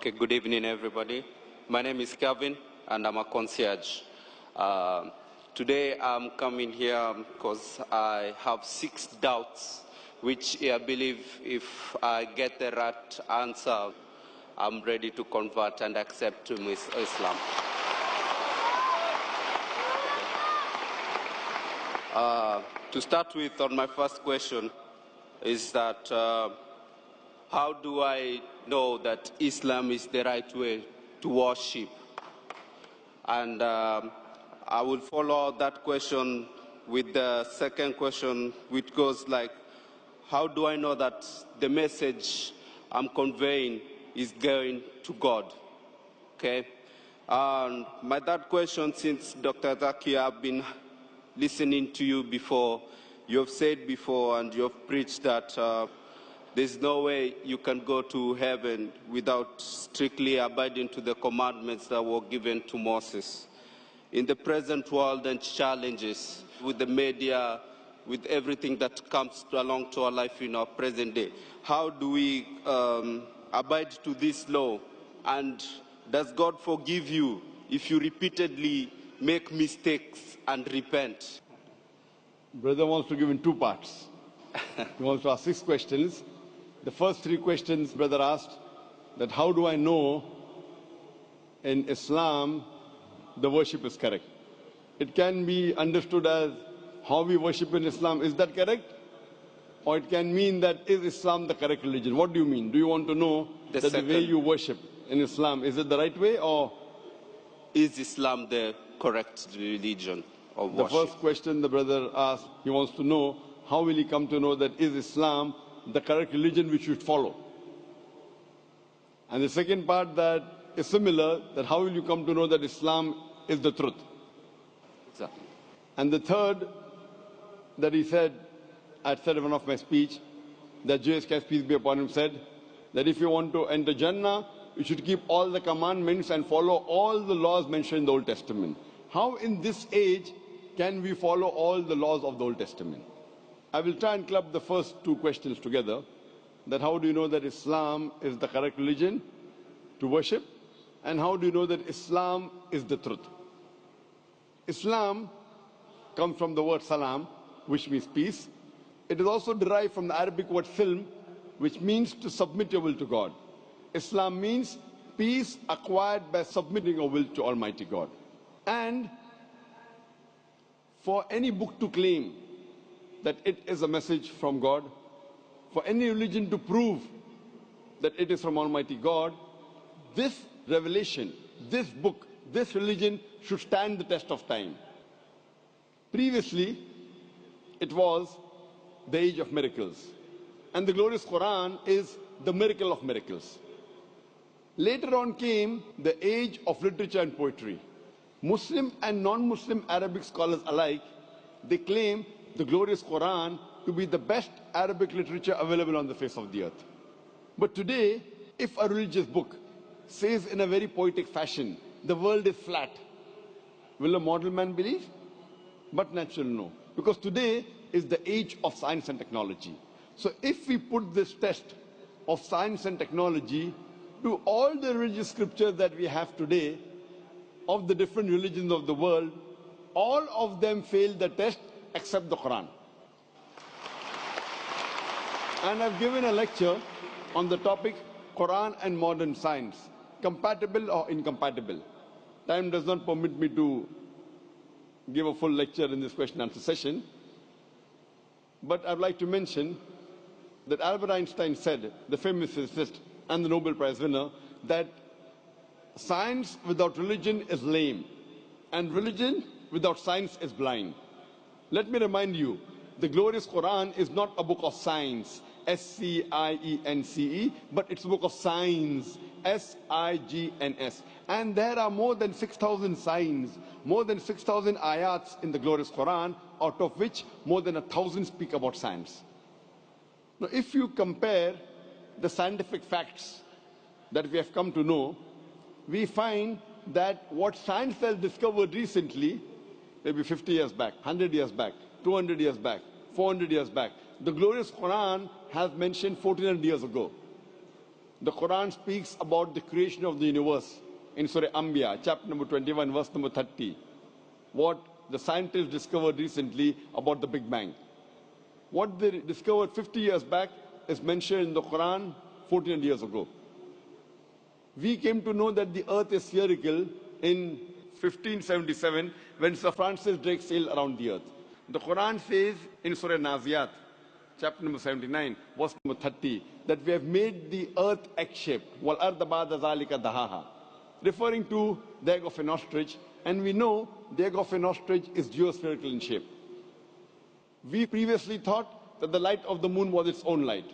Okay, good evening, everybody. My name is Kevin, and I'm a concierge. Today, I'm coming here because I have 6 doubts, which I believe if I get the right answer, I'm ready to convert and accept to Islam. To start with, on my first question, is that how do I know that Islam is the right way to worship? And I will follow that question with the second question, which goes like, how do I know that the message I'm conveying is going to God? Okay? And my third question, since Dr. Zaki, I've been listening to you before, you have said before and you have preached that there's no way you can go to heaven without strictly abiding to the commandments that were given to Moses. In the present world and challenges with the media, with everything that comes along to our life in our present day, how do we abide to this law? And does God forgive you if you repeatedly make mistakes and repent? Brother wants to give in 2 parts. He wants to ask 6 questions. The first 3 questions brother asked, that how do I know in Islam the worship is correct? It can be understood as how we worship in Islam, is that correct? Or it can mean that is Islam the correct religion? What do you mean? Do you want to know that the way you worship in Islam, is it the right way, or is Islam the correct religion of worship? The first question the brother asked, he wants to know, how will he come to know that is Islam the correct religion we should follow? And the second part that is similar, that how will you come to know that Islam is the truth? Exactly. And the third that he said, I said in one of my speech, that J.S.K. peace be upon him said, that if you want to enter Jannah, you should keep all the commandments and follow all the laws mentioned in the Old Testament. How in this age can we follow all the laws of the Old Testament? I will try and club the first 2 questions together, that how do you know that Islam is the correct religion to worship, and how do you know that Islam is the truth? Islam comes from the word salam, which means peace. It is also derived from the Arabic word silm, which means to submit your will to God. Islam means peace acquired by submitting your will to Almighty God. And for any book to claim that it is a message from God, for any religion to prove that it is from Almighty God, this revelation, this book, this religion should stand the test of time. Previously, it was the age of miracles. And the glorious Quran is the miracle of miracles. Later on came the age of literature and poetry. Muslim and non-Muslim Arabic scholars alike, they claim the glorious Quran to be the best Arabic literature available on the face of the earth. But today, if a religious book says in a very poetic fashion, the world is flat, will a mortal man believe? But naturally no. Because today is the age of science and technology. So if we put this test of science and technology to all the religious scriptures that we have today, of the different religions of the world, all of them fail the test except the Quran. And I've given a lecture on the topic Quran and modern science, compatible or incompatible. Time does not permit me to give a full lecture in this question and answer session. But I'd like to mention that Albert Einstein said, the famous physicist and the Nobel Prize winner, that science without religion is lame, and religion without science is blind. Let me remind you, the glorious Quran is not a book of science, S-C-I-E-N-C-E, but it's a book of signs, S-I-G-N-S. And there are more than 6,000 signs, more than 6,000 ayats in the glorious Quran, out of which more than 1,000 speak about science. Now, if you compare the scientific facts that we have come to know, we find that what science has discovered recently, maybe 50 years back, 100 years back, 200 years back, 400 years back, the glorious Quran has mentioned 1400 years ago. The Quran speaks about the creation of the universe in Surah Anbiya, chapter number 21, verse number 30. What the scientists discovered recently about the Big Bang. What they discovered 50 years back is mentioned in the Quran 14 years ago. We came to know that the earth is spherical in 1577 when Sir Francis Drake sailed around the earth. The Quran says in Surah Naziyat, chapter number 79, verse number 30, that we have made the earth egg-shaped, wal arda ba'da zalika dahaha, referring to the egg of an ostrich, and we know the egg of an ostrich is geospherical in shape. We previously thought that the light of the moon was its own light.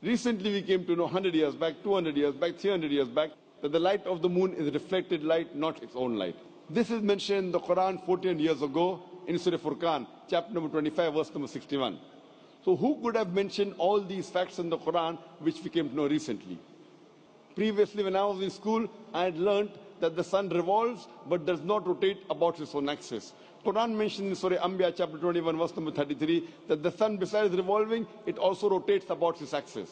Recently we came to know 100 years back, 200 years back, 300 years back, that the light of the moon is reflected light, not its own light. This is mentioned in the Quran 14 years ago in Surah Furqan, chapter number 25, verse number 61. So who could have mentioned all these facts in the Quran which we came to know recently? Previously, when I was in school, I had learned that the sun revolves but does not rotate about its own axis. Quran mentions in Surah Anbiya, chapter 21, verse number 33, that the sun, besides revolving, it also rotates about its axis.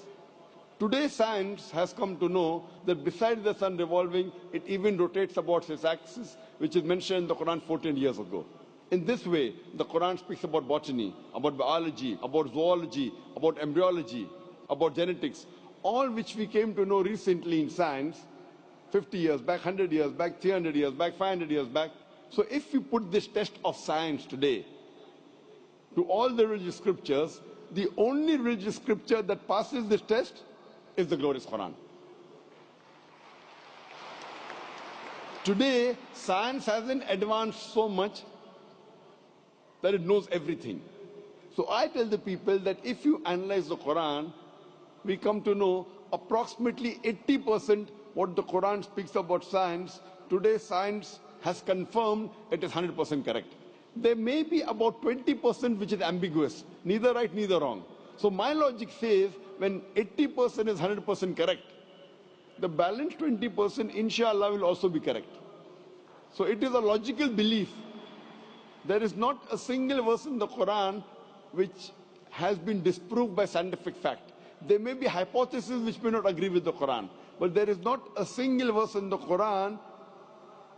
Today, science has come to know that besides the sun revolving, it even rotates about its axis, which is mentioned in the Quran 14 years ago. In this way, the Quran speaks about botany, about biology, about zoology, about embryology, about genetics, all which we came to know recently in science, 50 years back, 100 years back, 300 years back, 500 years back. So if we put this test of science today to all the religious scriptures, the only religious scripture that passes this test is the glorious Quran. Today, science hasn't advanced so much that it knows everything. So I tell the people that if you analyze the Quran, we come to know approximately 80% what the Quran speaks about science. Today, science has confirmed it is 100% correct. There may be about 20% which is ambiguous, neither right, neither wrong. So my logic says when 80% is 100% correct, the balance 20% inshallah will also be correct. So it is a logical belief. There is not a single verse in the Quran which has been disproved by scientific fact. There may be hypotheses which may not agree with the Quran, but there is not a single verse in the Quran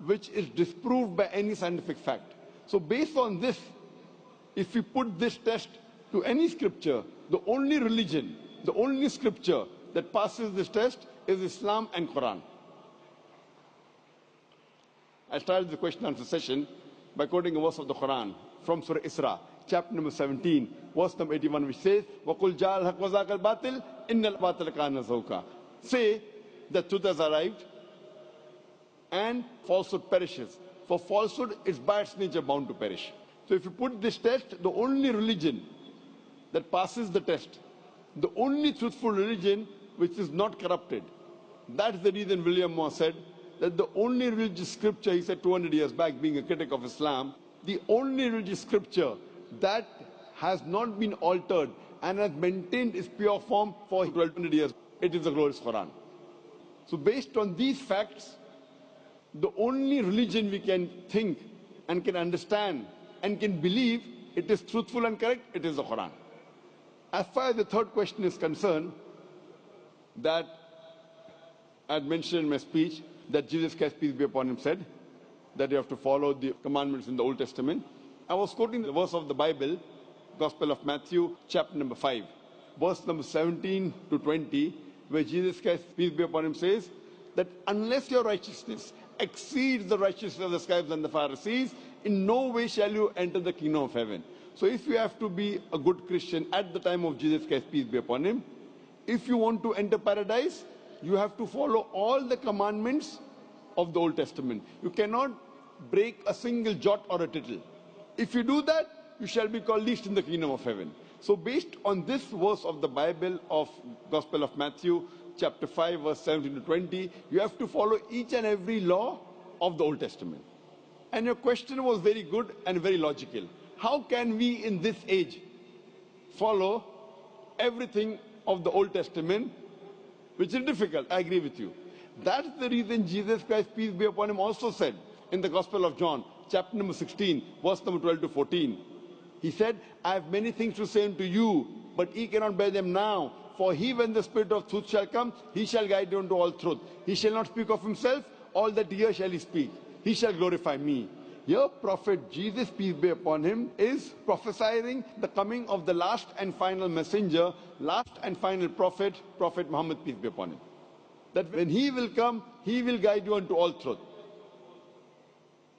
which is disproved by any scientific fact. So based on this, if we put this test to any scripture, the only religion, the only scripture that passes this test is Islam and Quran. I started the question and answer session by quoting a verse of the Quran from Surah Isra, chapter number 17, verse number 81, which says, وَقُلْ جَاءَ الْحَقُّ وَزَاقَ الْبَاطِلِ إِنَّ الْبَاطِلَ كَانَ زَهُوقًا. Say that truth has arrived and falsehood perishes. For falsehood is by its nature bound to perish. So if you put this test, the only religion that passes the test, the only truthful religion which is not corrupted, that's the reason William Moore said that the only religious scripture, he said 200 years back, being a critic of Islam, the only religious scripture that has not been altered and has maintained its pure form for 1200 years, it is the glorious Quran. So based on these facts, the only religion we can think and can understand and can believe it is truthful and correct, it is the Quran. As far as the third question is concerned, that I had mentioned in my speech that Jesus Christ, peace be upon him, said that you have to follow the commandments in the Old Testament. I was quoting the verse of the Bible, Gospel of Matthew, chapter number 5, verse number 17 to 20, where Jesus Christ, peace be upon him, says that unless your righteousness exceeds the righteousness of the scribes and the Pharisees, in no way shall you enter the kingdom of heaven. So if you have to be a good Christian at the time of Jesus Christ, peace be upon him, if you want to enter paradise, you have to follow all the commandments of the Old Testament. You cannot break a single jot or a tittle. If you do that, you shall be called least in the kingdom of heaven. So based on this verse of the Bible of Gospel of Matthew, chapter 5, verse 17 to 20, you have to follow each and every law of the Old Testament. And your question was very good and very logical. How can we in this age follow everything of the Old Testament, which is difficult? I agree with you. That's the reason Jesus Christ, peace be upon him, also said in the Gospel of John, chapter number 16, verse number 12 to 14. He said, I have many things to say unto you, but ye cannot bear them now. For he, when the Spirit of truth shall come, he shall guide you into all truth. He shall not speak of himself, all that he hears shall he speak. He shall glorify me. Here, Prophet Jesus, peace be upon him, is prophesying the coming of the last and final messenger, last and final prophet, Prophet Muhammad, peace be upon him. That when he will come, he will guide you unto all truth.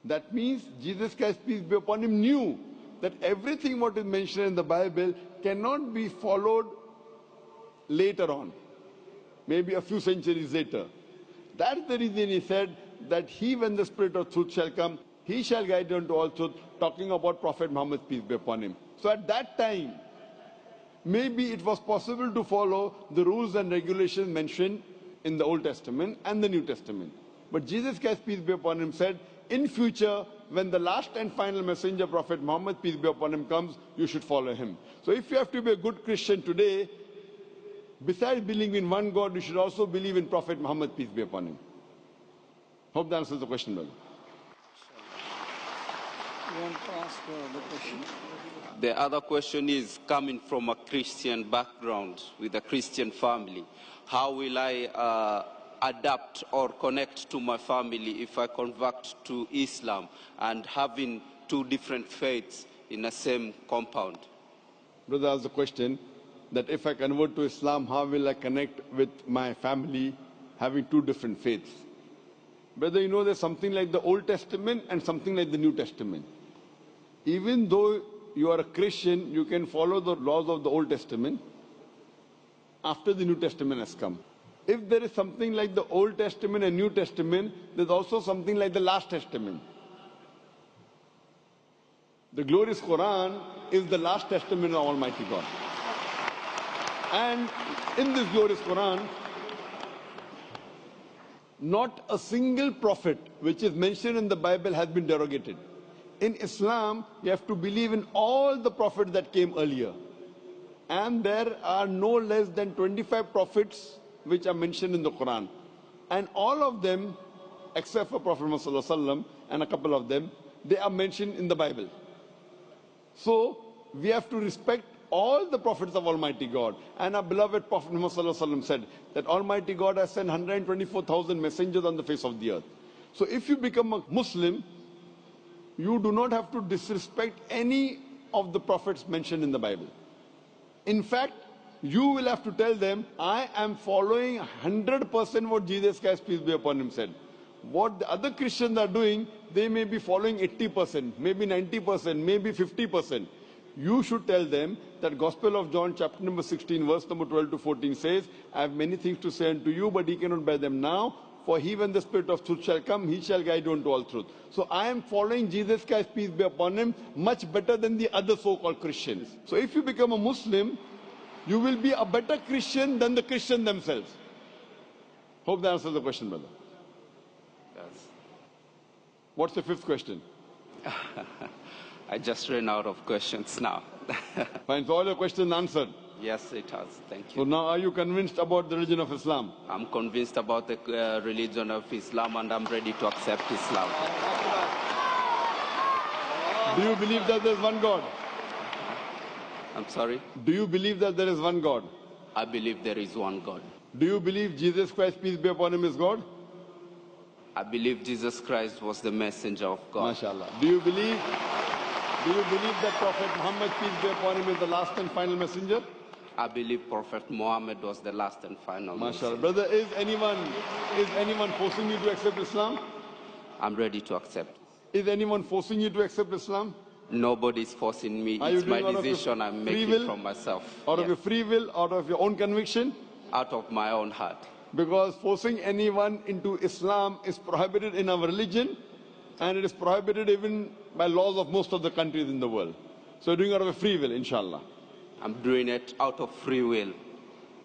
That means Jesus Christ, peace be upon him, knew that everything what is mentioned in the Bible cannot be followed later on, maybe a few centuries later. That's the reason he said that he, when the Spirit of truth shall come, he shall guide you unto all truth, talking about Prophet Muhammad, peace be upon him. So at that time, maybe it was possible to follow the rules and regulations mentioned in the Old Testament and the New Testament. But Jesus Christ, peace be upon him, said, in future, when the last and final messenger, Prophet Muhammad, peace be upon him, comes, you should follow him. So if you have to be a good Christian today, besides believing in one God, you should also believe in Prophet Muhammad, peace be upon him. Hope that answers the question, brother. You want to ask the question? The other question is, coming from a Christian background with a Christian family, how will I adapt or connect to my family if I convert to Islam and having two different faiths in the same compound? Brother asked the question that if I convert to Islam, how will I connect with my family having two different faiths? Brother, you know there's something like the Old Testament and something like the New Testament. Even though you are a Christian, you can follow the laws of the Old Testament after the New Testament has come. If there is something like the Old Testament and New Testament, there's also something like the Last Testament. The glorious Quran is the Last Testament of Almighty God. And in this glorious Quran, not a single prophet which is mentioned in the Bible has been derogated. In Islam, you have to believe in all the prophets that came earlier. And there are no less than 25 prophets which are mentioned in the Quran. And all of them, except for Prophet Muhammad and a couple of them, they are mentioned in the Bible. So, we have to respect all the prophets of Almighty God. And our beloved Prophet Muhammad said that Almighty God has sent 124,000 messengers on the face of the earth. So if you become a Muslim, you do not have to disrespect any of the prophets mentioned in the Bible. In fact, you will have to tell them, I am following 100% what Jesus Christ, peace be upon him, said. What the other Christians are doing, they may be following 80%, maybe 90%, maybe 50%. You should tell them that Gospel of John chapter number 16 verse number 12 to 14 says, I have many things to say unto you, but ye cannot bear them now. For he, when the Spirit of truth shall come, he shall guide you unto all truth. So I am following Jesus Christ, peace be upon him, much better than the other so-called Christians. So if you become a Muslim, you will be a better Christian than the Christians themselves. Hope that answers the question, brother. Yes. What's the fifth question? I just ran out of questions now. Fine, so all your questions answered. Yes, it has. Thank So you. now are you convinced about the religion of Islam? I'm convinced about the religion of Islam and I'm ready to accept Islam. Do you believe that there is one God? I'm sorry? Do you believe that there is one God? I believe there is one God. Do you believe Jesus Christ, peace be upon him, is God? I believe Jesus Christ was the messenger of God. MashaAllah. Do you believe that Prophet Muhammad, peace be upon him, is the last and final messenger? I believe Prophet Muhammad was the last and final MashaAllah. messenger. Brother, is anyone forcing you to accept Islam? I'm ready to accept. Is anyone forcing you to accept Islam? Nobody's forcing me. Are you It's my doing out of your decision I'm free making will? from myself. Out of Yes. your free will, out of your own conviction? Out of my own heart. Because forcing anyone into Islam is prohibited in our religion, and it is prohibited even by laws of most of the countries in the world. So you're doing it out of a free will, inshallah. I'm doing it out of free will.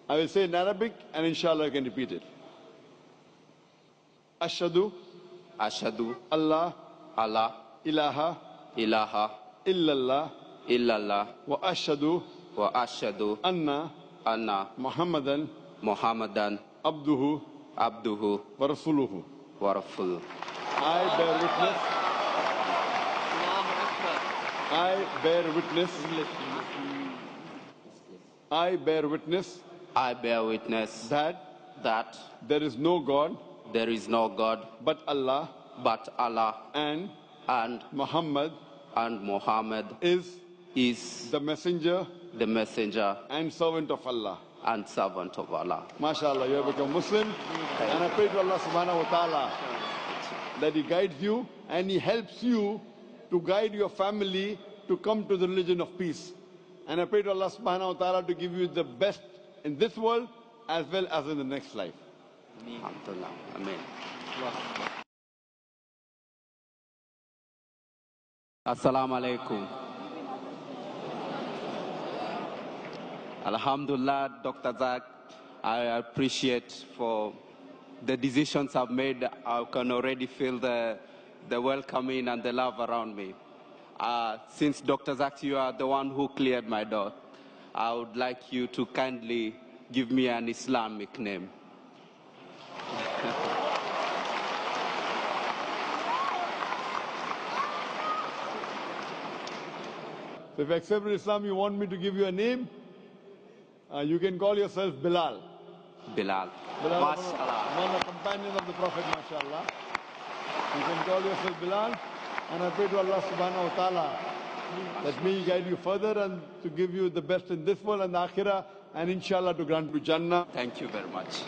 I will say in Arabic, and inshallah you can repeat it. Ashhadu Ashhadu Allah Allah ilaha ilaha illallah illallah wa ashhadu wa ashhadu anna anna Muhammadan Muhammadan abduhu abduhu wa rasuluhu. wa rasuluhu. I bear witness. I bear witness. I bear witness I bear witness that there is no God there is no God but Allah, but Allah, and and Muhammad Muhammad is is the messenger the messenger and servant of Allah. and servant of Allah. MashaAllah, you have become Muslim. And I pray to Allah subhanahu wa ta'ala that He guides you and He helps you to guide your family to come to the religion of peace. And I pray to Allah subhanahu wa ta'ala to give you the best in this world as well as in the next life. Alhamdulillah. Amen. Assalamu alaikum. Alhamdulillah, Dr. Zak, I appreciate for the decisions I've made. I can already feel the welcoming and the love around me. Since Dr. Zak, you are the one who cleared my door, I would like you to kindly give me an Islamic name. So if you accept Islam, you want me to give you a name? You can call yourself Bilal. Bilal. Bilal, MashaAllah. one of the companions of the Prophet, MashaAllah. You can call yourself Bilal. And I pray to Allah subhanahu wa ta'ala that may He guide you further and to give you the best in this world and the akhirah, and inshallah to grant you Jannah. Thank you very much.